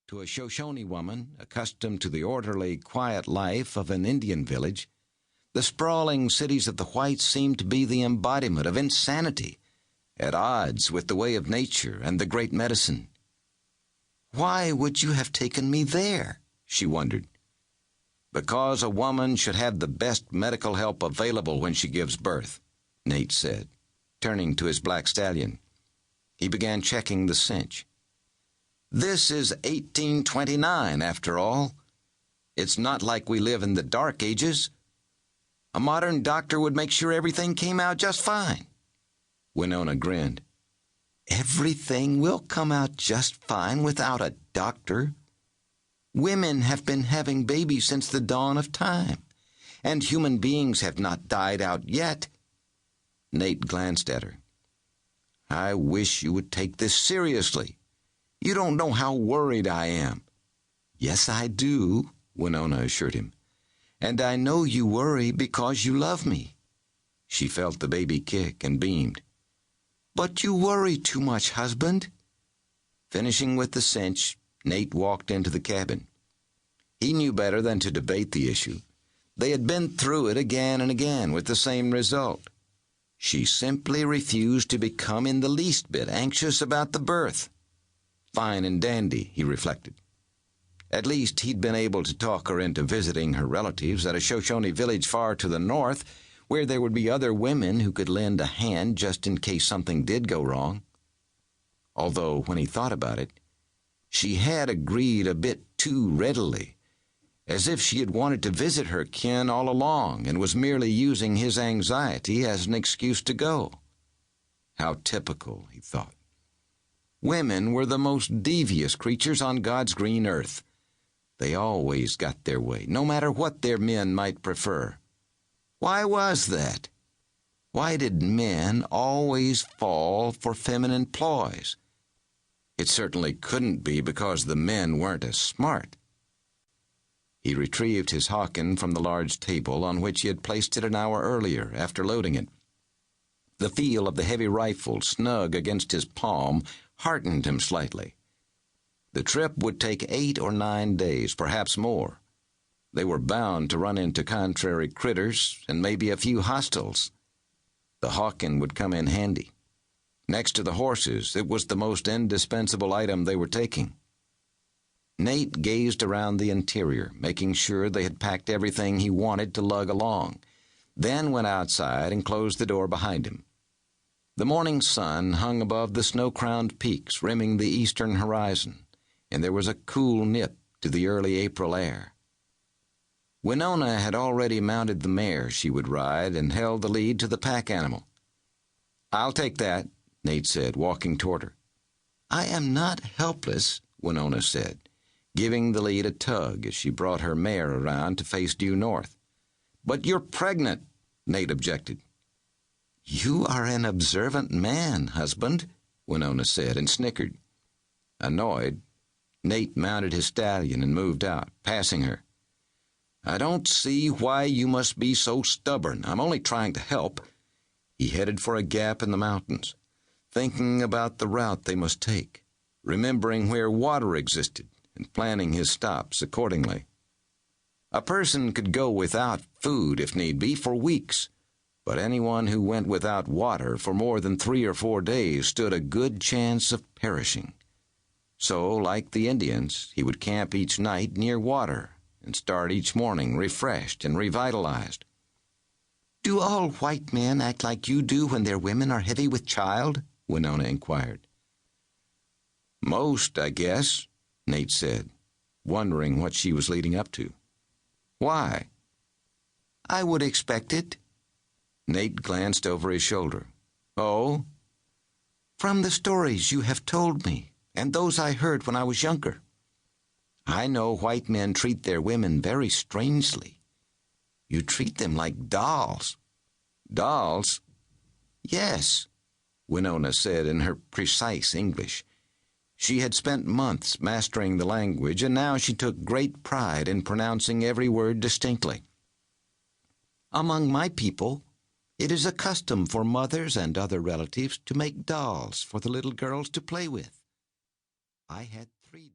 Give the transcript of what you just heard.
To a Shoshone woman, accustomed to the orderly, quiet life of an Indian village, the sprawling cities of the whites seemed to be the embodiment of insanity, at odds with the way of nature and the great medicine. "Why would you have taken me there?" she wondered. "Because a woman should have the best medical help available when she gives birth," Nate said, turning to his black stallion. He began checking the cinch. "This is 1829, after all. It's not like we live in the Dark Ages. A modern doctor would make sure everything came out just fine." Winona grinned. "Everything will come out just fine without a doctor. Women have been having babies since the dawn of time, and human beings have not died out yet." Nate glanced at her. "I wish you would take this seriously. You don't know how worried I am." "Yes, I do," Winona assured him. "And I know you worry because you love me." She felt the baby kick and beamed. "But you worry too much, husband." Finishing with the cinch, Nate walked into the cabin. He knew better than to debate the issue. They had been through it again and again with the same result. She simply refused to become in the least bit anxious about the birth. Fine and dandy, he reflected. At least he'd been able to talk her into visiting her relatives at a Shoshone village far to the north, where there would be other women who could lend a hand just in case something did go wrong. Although, when he thought about it, she had agreed a bit too readily, as if she had wanted to visit her kin all along and was merely using his anxiety as an excuse to go. How typical, he thought. Women were the most devious creatures on God's green earth. They always got their way, no matter what their men might prefer. Why was that? Why did men always fall for feminine ploys? It certainly couldn't be because the men weren't as smart. He retrieved his Hawken from the large table on which he had placed it an hour earlier after loading it. The feel of the heavy rifle snug against his palm heartened him slightly. The trip would take 8 or 9 days, perhaps more. They were bound to run into contrary critters and maybe a few hostiles. The Hawken would come in handy. Next to the horses, it was the most indispensable item they were taking. Nate gazed around the interior, making sure they had packed everything he wanted to lug along, then went outside and closed the door behind him. The morning sun hung above the snow-crowned peaks rimming the eastern horizon, and there was a cool nip to the early April air. Winona had already mounted the mare she would ride and held the lead to the pack animal. "I'll take that," Nate said, walking toward her. "I am not helpless," Winona said, giving the lead a tug as she brought her mare around to face due north. "But you're pregnant," Nate objected. "You are an observant man, husband," Winona said, and snickered. Annoyed, Nate mounted his stallion and moved out, passing her. "I don't see why you must be so stubborn. I'm only trying to help." He headed for a gap in the mountains, thinking about the route they must take, remembering where water existed, and planning his stops accordingly. A person could go without food, if need be, for weeks, but anyone who went without water for more than 3 or 4 days stood a good chance of perishing. So, like the Indians, he would camp each night near water and start each morning refreshed and revitalized. "Do all white men act like you do when their women are heavy with child?" Winona inquired. "Most, I guess," Nate said, wondering what she was leading up to. "Why?" "I would expect it." Nate glanced over his shoulder. "Oh?" "From the stories you have told me, and those I heard when I was younger. I know white men treat their women very strangely. You treat them like dolls." "Dolls?" "Yes," Winona said in her precise English. She had spent months mastering the language, and now she took great pride in pronouncing every word distinctly. "Among my people, it is a custom for mothers and other relatives to make dolls for the little girls to play with. I had